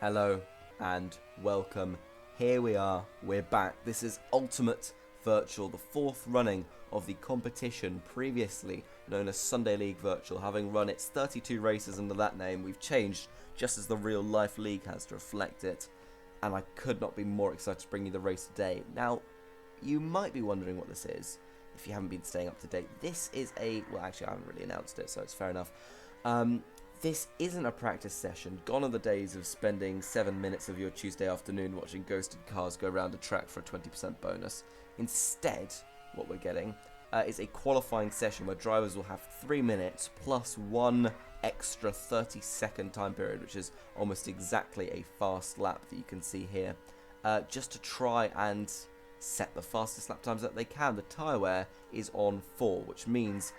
Hello and welcome. Here we are, we're back. This is Ultimate Virtual, the fourth running of the competition previously known as Sunday League Virtual. Having run its 32 races under that name, we've changed just as the real life league has to reflect it. And I could not be more excited to bring you the race today. Now, you might be wondering what this is if you haven't been staying up to date. This is well, actually I haven't really announced it, so it's fair enough. This isn't a practice session. Gone are the days of spending 7 minutes of your Tuesday afternoon watching ghosted cars go around a track for a 20% bonus. Instead, what we're getting is a qualifying session where drivers will have 3 minutes plus one extra 30-second time period, which is almost exactly a fast lap that you can see here, just to try and set the fastest lap times that they can. The tyre wear is on 4, which means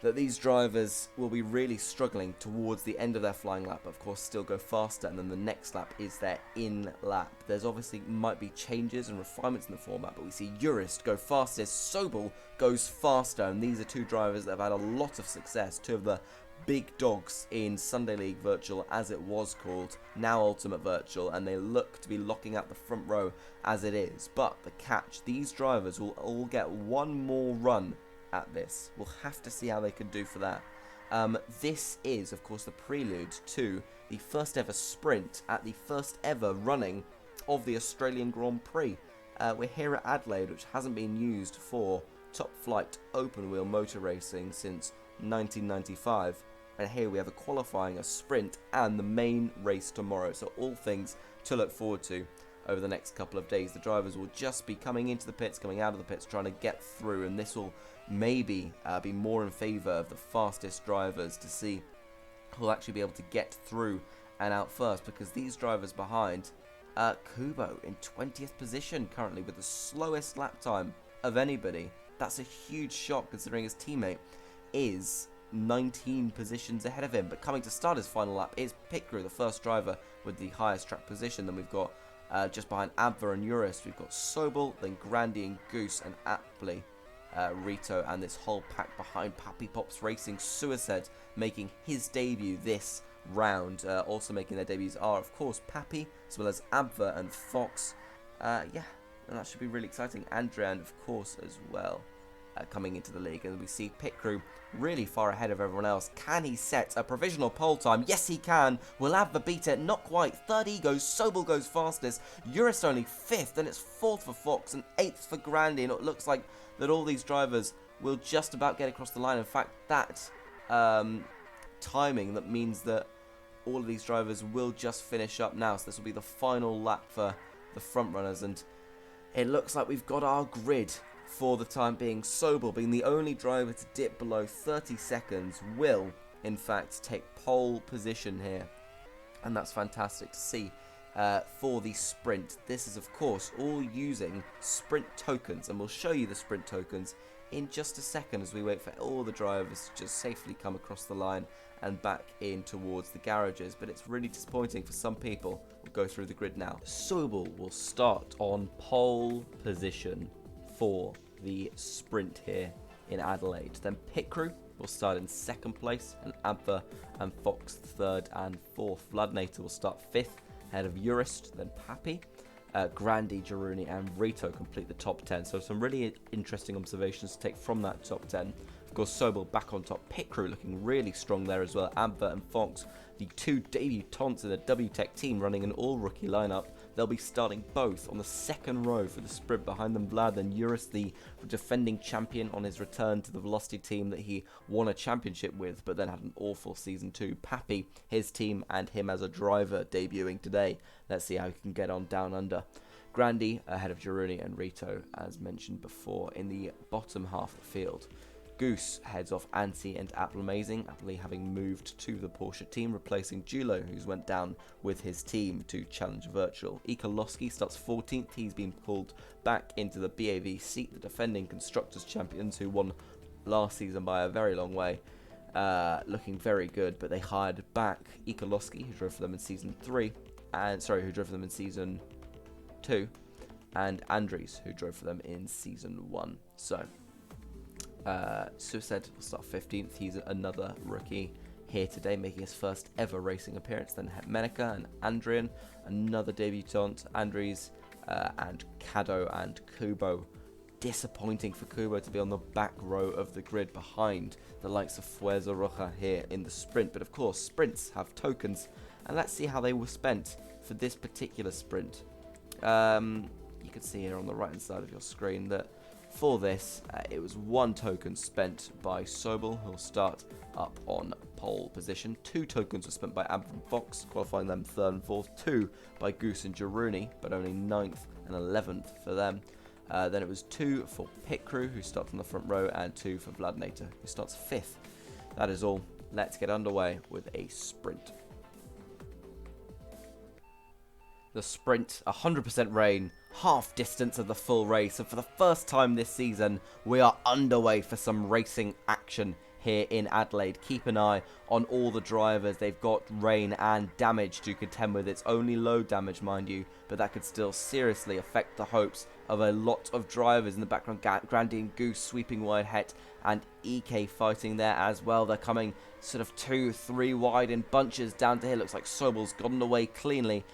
that these drivers will be really struggling towards the end of their flying lap, but of course still go faster, and then the next lap is their in lap. There's obviously might be changes and refinements in the format, but we see Jurist go fastest, Sobel goes faster, and these are two drivers that have had a lot of success, two of the big dogs in Sunday League Virtual, as it was called, now Ultimate Virtual, and they look to be locking out the front row as it is. But the catch, these drivers will all get one more run at this. We'll have to see how they can do for that. This is, of course, the prelude to the first ever sprint at the first ever running of the Australian Grand Prix. We're here at Adelaide, which hasn't been used for top flight open wheel motor racing since 1995. And here we have a qualifying, a sprint, and the main race tomorrow. So all things to look forward to over the next couple of days. The drivers will just be coming into the pits, coming out of the pits, trying to get through, and this will maybe be more in favour of the fastest drivers to see who'll actually be able to get through and out first, because these drivers behind, Kubo in 20th position currently with the slowest lap time of anybody. That's a huge shock considering his teammate is 19 positions ahead of him. But coming to start his final lap is Pit Crew, the first driver with the highest track position. Then we've got just behind Abver and Urist, we've got Sobel, then Grandy and Goose, and aptly Rito, and this whole pack behind Pappy Pops Racing. Suicide making his debut this round. Also making their debuts are, of course, Pappy, as well as Abver and Fox. Yeah, and that should be really exciting. Andrian, of course, as well, coming into the league. And we see Pit Crew really far ahead of everyone else. Can he set a provisional pole time? Yes, he can. Will Abver beat it? Not quite. Third he goes. Sobel goes fastest. Urist only 5th. Then it's 4th for Fox and 8th for Grandy. And it looks like that all these drivers will just about get across the line. In fact, that timing, that means that all of these drivers will just finish up now. So this will be the final lap for the front runners. And it looks like we've got our grid for the time being. Sobel, being the only driver to dip below 30 seconds, will in fact take pole position here, and that's fantastic to see for the sprint. This is of course all using sprint tokens, and we'll show you the sprint tokens in just a second as we wait for all the drivers to just safely come across the line and back in towards the garages. But it's really disappointing for some people. We'll go through the grid now. Sobel will start on pole position for the sprint here in Adelaide. Then Pit Crew will start in 2nd place, and Abver and Fox 3rd and 4th. Vladnator will start 5th ahead of Urist, then Pappy. Grandy, Jaruni and Rito complete the top 10. So some really interesting observations to take from that top 10. Of course, Sobel back on top. Pit Crew looking really strong there as well. Abver and Fox, the two debutants in the WTEC team, running an all-rookie lineup. They'll be starting both on the 2nd row for the sprint. Behind them, Vlad, then Urist, the defending champion on his return to the Velocity team that he won a championship with, but then had an awful season 2. Pappy, his team, and him as a driver debuting today. Let's see how he can get on down under. Grandy ahead of Jaruni and Rito, as mentioned before, in the bottom half of the field. Goose heads off Ansi and Apple Amazing, Apple having moved to the Porsche team, replacing Julo, who's went down with his team to Challenge Virtual. Ikolowski starts 14th, he's been pulled back into the BAV seat, the defending Constructors champions who won last season by a very long way. Looking very good, but they hired back Ikolowski, who drove for them in Season 3, who drove for them in Season 2, and Andres, who drove for them in Season 1. So, Suicide will start 15th. He's another rookie here today, making his first ever racing appearance. Then Menica and Andrian, another debutant, Andries, and Kado and Kubo. Disappointing for Kubo to be on the back row of the grid behind the likes of Fuerza Roja here in the sprint. But of course, sprints have tokens, and let's see how they were spent for this particular sprint. You can see here on the right hand side of your screen that for this, it was 1 token spent by Sobel, who'll start up on pole position. 2 tokens were spent by Ab and Fox, qualifying them 3rd and 4th. 2 by Goose and Jaruni, but only 9th and 11th for them. Then it was 2 for Pit Crew, who starts on the front row, and 2 for Vladnator, who starts 5th. That is all. Let's get underway with a sprint. The sprint, 100% rain, half distance of the full race, and for the first time this season, we are underway for some racing action here in Adelaide. Keep an eye on all the drivers. They've got rain and damage to contend with. It's only low damage, mind you, but that could still seriously affect the hopes of a lot of drivers. In the background, Grandy and Goose sweeping wide, Het and EK fighting there as well. They're coming sort of 2-3 wide in bunches down to here. Looks like Sobel's gotten away cleanly.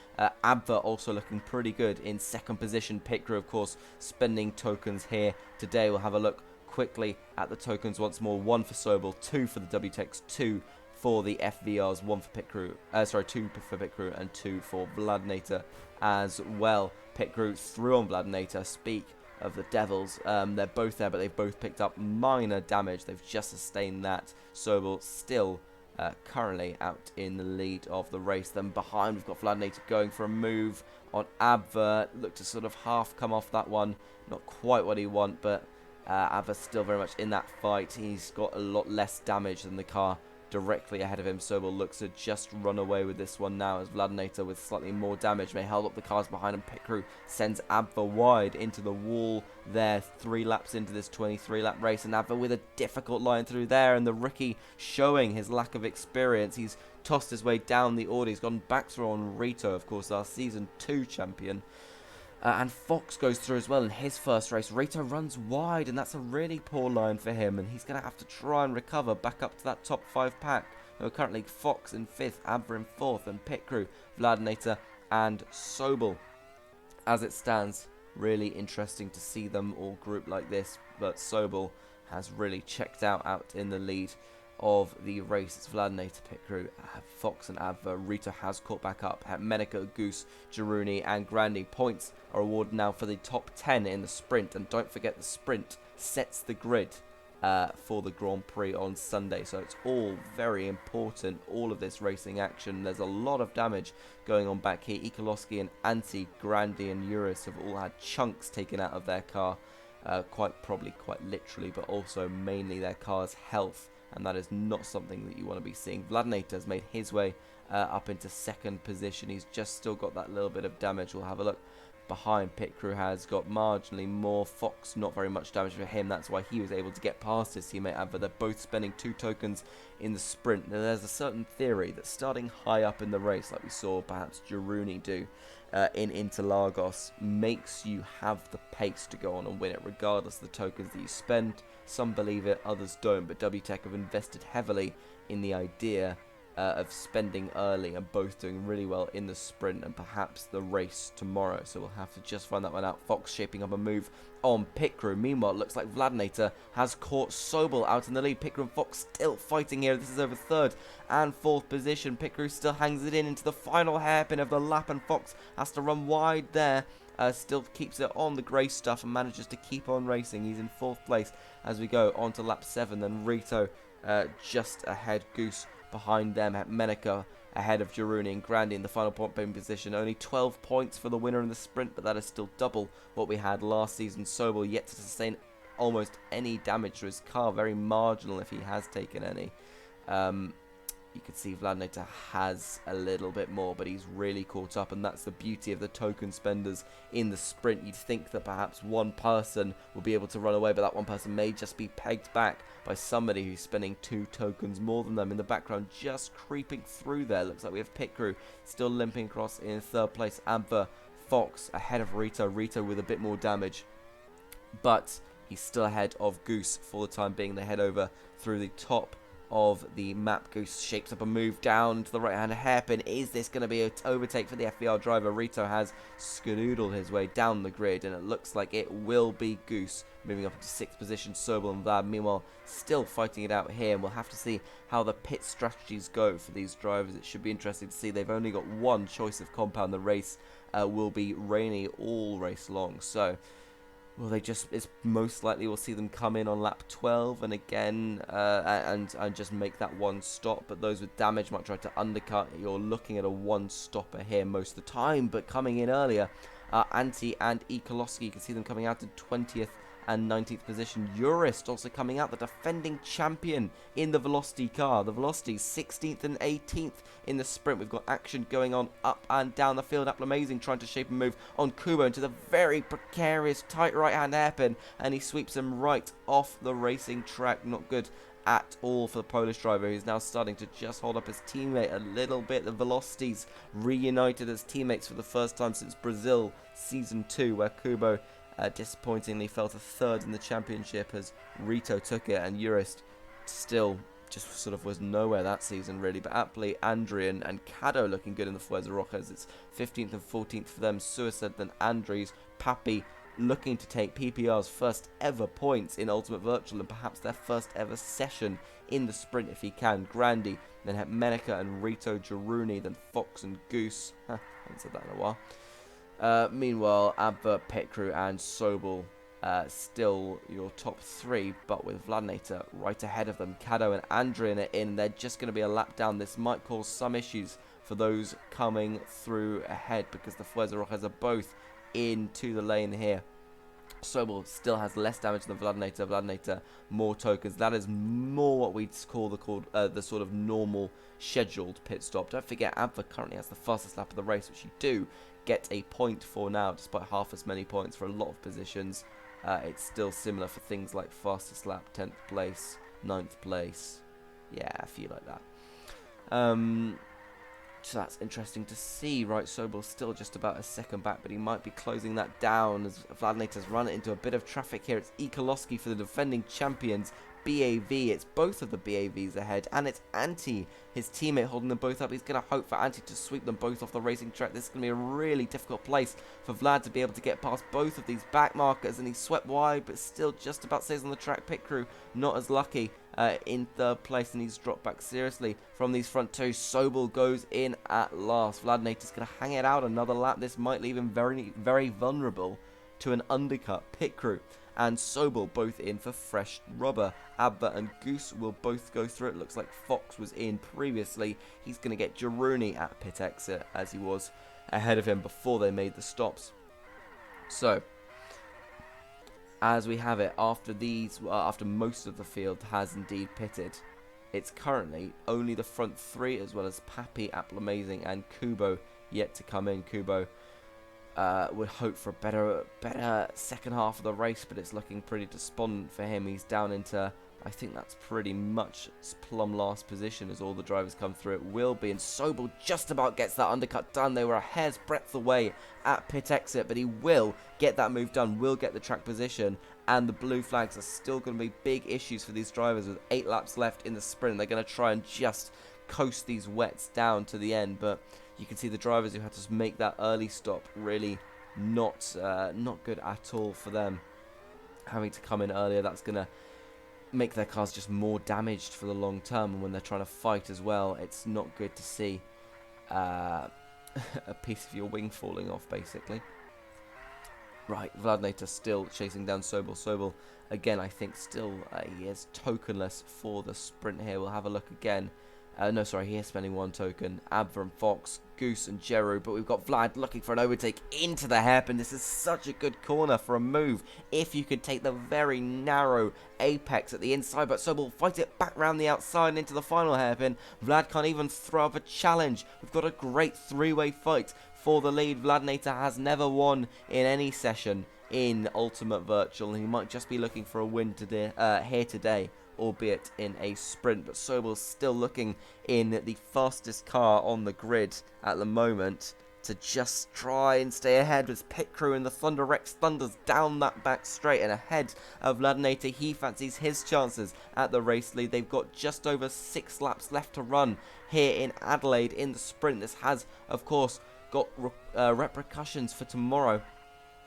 Abva also looking pretty good in 2nd position. Pit Crew, of course, spending tokens here today. We'll have a look quickly at the tokens once more. 1 for Sobel, 2 for the WTECs, 2 for the FVRs, 1 for Pit Crew, 2 for Pit Crew and 2 for Vladnator as well. Pit Crew through on Vladnator. Speak of the Devils, they're both there, but they've both picked up minor damage. They've just sustained that. Sobel still currently out in the lead of the race. Then behind, we've got Vladnator going for a move on Abva. Looked to sort of half come off that one. Not quite what he want, but Abva's still very much in that fight. He's got a lot less damage than the car directly ahead of him. Sobel looks to just run away with this one now, as Vladnator with slightly more damage may hold up the cars behind him. Pit Crew sends Abva wide into the wall there, 3 laps into this 23-lap race, and Abva with a difficult line through there, and the rookie showing his lack of experience. He's tossed his way down the order. He's gone back through on Rito, of course, our Season 2 champion. And Fox goes through as well in his first race. Rito runs wide, and that's a really poor line for him, and he's going to have to try and recover back up to that top 5 pack. Currently Fox in 5th, Abra in 4th, and Pit Crew, Vladnator and Sobel. As it stands, really interesting to see them all grouped like this, but Sobel has really checked out in the lead of the race. It's Vladnator, Pit Crew, Fox and Abva. Rito has caught back up. Menica, Goose, Jaruni and Grandy. Points are awarded now for the top 10 in the sprint. And don't forget, the sprint sets the grid for the Grand Prix on Sunday. So it's all very important, all of this racing action. There's a lot of damage going on back here. Ikoloski and Anti, Grandy and Urus have all had chunks taken out of their car. Quite literally, but also mainly their car's health. And that is not something that you want to be seeing. Vladnator has made his way up into 2nd position. He's just still got that little bit of damage. We'll have a look behind. Pit Crew has got marginally more. Fox, not very much damage for him. That's why he was able to get past his teammate Abba. They're both spending 2 tokens in the sprint. Now, there's a certain theory that starting high up in the race, like we saw perhaps Jaruni do in Interlagos, makes you have the pace to go on and win it, regardless of the tokens that you spend. Some believe it, others don't, but WTEC have invested heavily in the idea of spending early, and both doing really well in the sprint and perhaps the race tomorrow. So we'll have to just find that one out. Fox shaping up a move on Pit Crew. Meanwhile, it looks like Vladnator has caught Sobel out in the lead. Pit Crew and Fox still fighting here. This is over 3rd and 4th position. Pit Crew still hangs it in into the final hairpin of the lap, and Fox has to run wide there. Still keeps it on the grey stuff and manages to keep on racing. He's in 4th place as we go on to lap 7. Then Rito just ahead. Goose behind them. Menica ahead of Jaruni and Grandy in the final point position. Only 12 points for the winner in the sprint, but that is still double what we had last season. Sobel yet to sustain almost any damage to his car. Very marginal if he has taken any. You can see Vladnator has a little bit more, but he's really caught up, and that's the beauty of the token spenders in the sprint. You'd think that perhaps one person will be able to run away, but that one person may just be pegged back by somebody who's spending 2 tokens more than them. In the background, just creeping through there, looks like we have Pit Crew still limping across in 3rd place. Amber, Fox ahead of Rito. Rito with a bit more damage, but he's still ahead of Goose for the time being. They head over through the top of the map. Goose shapes up a move down to the right-hand hairpin. Is this going to be an overtake for the FBR driver? Rito has skadoodled his way down the grid, and it looks like it will be Goose moving up into 6th position. Sobel and Vlad, meanwhile, still fighting it out here, and we'll have to see how the pit strategies go for these drivers. It should be interesting to see. They've only got one choice of compound. The race will be rainy all race long, so well, it's most likely we'll see them come in on lap 12 and again and just make that one stop. But those with damage might try to undercut. You're looking at a one stopper here most of the time, but coming in earlier, Antti and Ikolowski, you can see them coming out to 20th and 19th position. Jurist also coming out, the defending champion in the Velocity car. The Velocity 16th and 18th in the sprint. We've got action going on up and down the field. Amazing trying to shape a move on Kubo into the very precarious tight right-hand hairpin, and he sweeps him right off the racing track. Not good at all for the Polish driver, who's now starting to just hold up his teammate a little bit. The Velocities reunited as teammates for the first time since Brazil Season 2, where Kubo disappointingly fell to 3rd in the championship as Rito took it, and Jurist still just sort of was nowhere that season really. But aptly, Andrian and Caddo looking good in the Fuerza Rojas. It's 15th and 14th for them. Suicide, then Andries, Papi looking to take PPR's first ever points in Ultimate Virtual and perhaps their first ever session in the sprint if he can. Grandy, then Menica and Rito, Jaruni, then Fox and Goose. I haven't said that in a while. Meanwhile, Abba, Pit Crew and Sobel still your top 3, but with Vladnator right ahead of them. Caddo and Andrian are in. They're just going to be a lap down. This might cause some issues for those coming through ahead because the Fuerza Rojas are both into the lane here. Sobel still has less damage than Vladnator. Vladnator more tokens. That is more what we'd call the sort of normal scheduled pit stop. Don't forget, Abba currently has the fastest lap of the race, which you do get a point for now, despite half as many points for a lot of positions. It's still similar for things like fastest lap, 10th place, 9th place. Yeah, a few like that. So that's interesting to see. Right, Sobel's still just about a second back, but he might be closing that down as Vladnator's run it into a bit of traffic here. It's Ikolowski for the defending champions, BAV. It's both of the BAVs ahead, and it's Antti, his teammate, holding them both up. He's going to hope for Antti to sweep them both off the racing track. This is going to be a really difficult place for Vlad to be able to get past both of these back markers, and he's swept wide, but still just about stays on the track. Pit Crew not as lucky in 3rd place, and he's dropped back seriously from these front two. Sobel goes in at last. Vladnator's going to hang it out another lap. This might leave him very, very vulnerable to an undercut. Pit Crew and Sobel both in for fresh rubber. Abba and Goose will both go through it. Looks like Fox was in previously. He's going to get Jaruni at pit exit, as he was ahead of him before they made the stops. So, as we have it, after most of the field has indeed pitted, it's currently only the front 3, as well as Papi, Amazing, and Kubo yet to come in. Kubo would hope for a better second half of the race, but it's looking pretty despondent for him. He's down into, I think that's pretty much plumb last position as all the drivers come through. It will be, and Sobel just about gets that undercut done. They were a hair's breadth away at pit exit, but he will get that move done, will get the track position, and the blue flags are still going to be big issues for these drivers with 8 laps left in the sprint. They're going to try and just coast these wets down to the end, but you can see the drivers who had to make that early stop really not good at all for them. Having to come in earlier, that's going to make their cars just more damaged for the long term, and when they're trying to fight as well, it's not good to see a piece of your wing falling off, basically. Right, Vladnator still chasing down Sobel. Sobel, again, I think still he is tokenless for the sprint here. We'll have a look again. No, sorry, he is spending 1 token. Abva and Fox, Goose and Jeru, but we've got Vlad looking for an overtake into the hairpin. This is such a good corner for a move if you could take the very narrow apex at the inside, but Sobel fight it back round the outside and into the final hairpin. Vlad can't even throw up a challenge. We've got a great 3-way fight for the lead. Vladnator has never won in any session in Ultimate Virtual, and he might just be looking for a win today, here today, albeit in a sprint. But Sobel's still looking in the fastest car on the grid at the moment, to just try and stay ahead with Pit Crew, and the Thunder Rex thunders down that back straight and ahead of Vladinator. He fancies his chances at the race lead. They've got just over 6 laps left to run here in Adelaide in the sprint. This has, of course, got repercussions for tomorrow,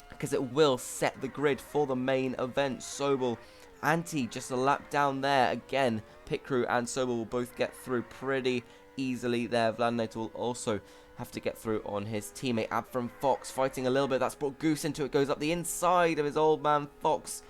because it will set the grid for the main event. Sobel, Anti just a lap down there. Again, Pit Crew and Sobel will both get through pretty easily there. Vladinator will also have to get through on his teammate. Abram Fox fighting a little bit. That's brought Goose into it. Goes up the inside of his old man Fox.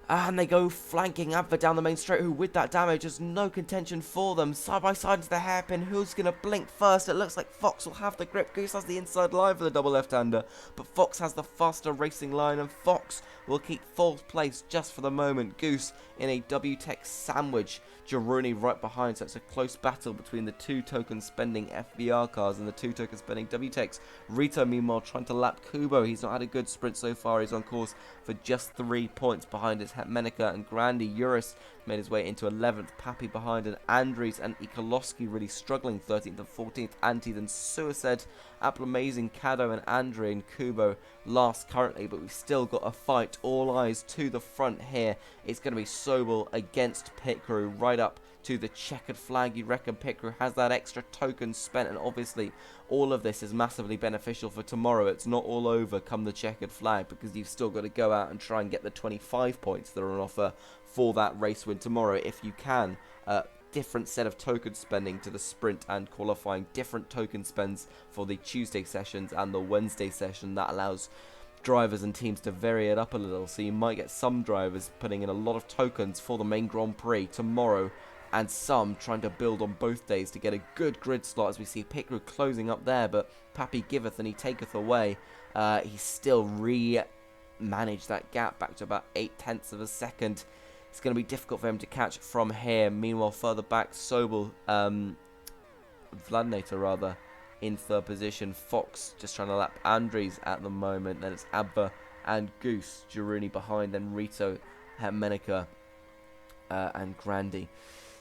And they go flanking Abva down the main straight, who with that damage has no contention for them. Side by side into the hairpin. Who's going to blink first? It looks like Fox will have the grip. Goose has the inside line for the double left-hander, but Fox has the faster racing line, and Fox will keep 4th place just for the moment. Goose in a WTEC sandwich. Gironi right behind, so it's a close battle between the 2 token-spending FVR cars and the 2 token-spending WTECs. Rito, meanwhile, trying to lap Kubo. He's not had a good sprint so far. He's on course for just 3 points behind his Hetmenica and Grandi. Uris made his way into 11th. Pappy behind, and Andres and Ikolowski really struggling 13th and 14th. Anti then Suicide. Apple Amazing, Kado and Andre and Kubo last currently, but we've still got a fight. All eyes to the front here. It's going to be Sobel against Pit Crew right up to the checkered flag. You reckon Pit Crew has that extra token spent, and obviously all of this is massively beneficial for tomorrow. It's not all over come the checkered flag, because you've still got to go out and try and get the 25 points that are on offer for that race win tomorrow if you can. Different set of token spending to the sprint and qualifying, different token spends for the Tuesday sessions and the Wednesday session. That allows drivers and teams to vary it up a little, so you might get some drivers putting in a lot of tokens for the main Grand Prix tomorrow, and some trying to build on both days to get a good grid slot, as we see Pit Crew closing up there, but Pappy giveth and he taketh away. He still managed that gap back to about 0.8 of a second. It's going to be difficult for him to catch from here. Meanwhile, further back, Sobel, Vladinator rather, in 3rd position. Fox just trying to lap Andres at the moment. Then it's Abba and Goose. Gironi behind. Then Rito, Hetmenica, and Grandi.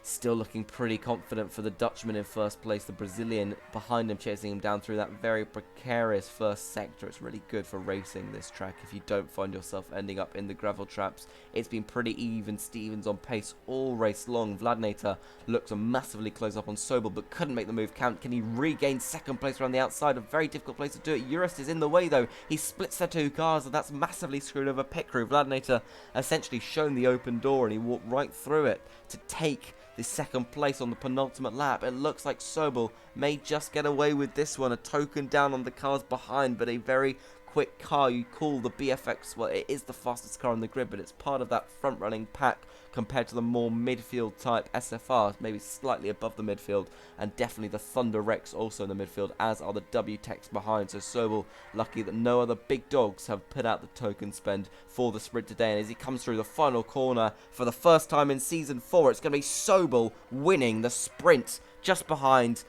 Still looking pretty confident for the Dutchman in 1st place. The Brazilian behind him, chasing him down through that very precarious 1st sector. It's really good for racing this track if you don't find yourself ending up in the gravel traps. It's been pretty even Stevens on pace all race long. Vladinator looked to massively close up on Sobel, but couldn't make the move count. Can he regain 2nd place around the outside? A very difficult place to do it. Urist is in the way though. He splits the 2 cars, and that's massively screwed over Pit Crew. Vladinator essentially shown the open door, and he walked right through it to take the 2nd place on the penultimate lap. It looks like Sobel may just get away with this one. A token down on the cars behind, but a very quick car. You call the BFX, well, it is the fastest car on the grid, but it's part of that front running pack compared to the more midfield type SFRs, maybe slightly above the midfield, and definitely the Thunder Rex also in the midfield, as are the WTECs behind. So Sobel lucky that no other big dogs have put out the token spend for the sprint today, and as he comes through the final corner for the first time in Season 4, it's going to be Sobel winning the sprint just behind.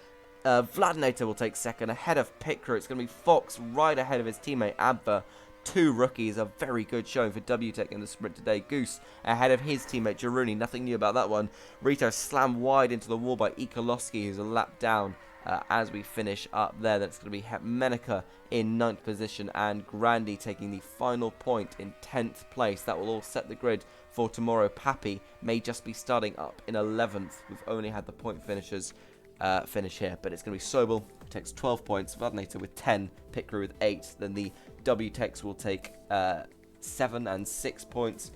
Vladinator will take 2nd ahead of Pit Crew. It's going to be Fox right ahead of his teammate Abba. 2 rookies, a very good showing for WTEC in the sprint today. Goose ahead of his teammate Gironi, nothing new about that one. Rito slammed wide into the wall by Ikolowski, who's a lap down as we finish up there. That's going to be Hetmenica in 9th position, and Grandi taking the final point in 10th place. That will all set the grid for tomorrow. Pappy may just be starting up in 11th. We've only had the point finishers finish here, but it's going to be Sobel, who takes 12 points, Vladinator with 10, Pit Crew with 8, then the WTECs will take 7 and 6 points.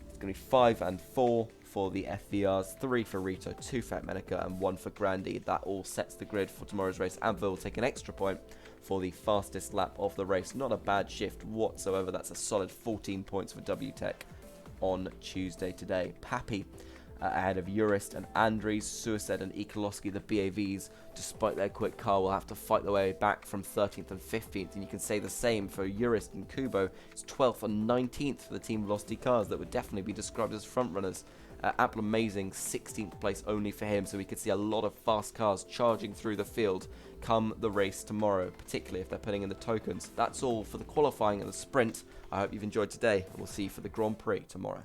It's going to be 5 and 4 for the FVRs, 3 for Rito, 2 for Hetmenica, and 1 for Grandi. That all sets the grid for tomorrow's race. Anvil will take an extra point for the fastest lap of the race. Not a bad shift whatsoever. That's a solid 14 points for WTEC on Tuesday today. Pappy ahead of Urist and Andres, Suicide and Ikolowski, the BAVs, despite their quick car, will have to fight their way back from 13th and 15th, and you can say the same for Urist and Kubo. It's 12th and 19th for the Team Velocity cars that would definitely be described as front runners. Apple Amazing, 16th place only for him, so we could see a lot of fast cars charging through the field come the race tomorrow, particularly if they're putting in the tokens. That's all for the qualifying and the sprint. I hope you've enjoyed today, and we'll see you for the Grand Prix tomorrow.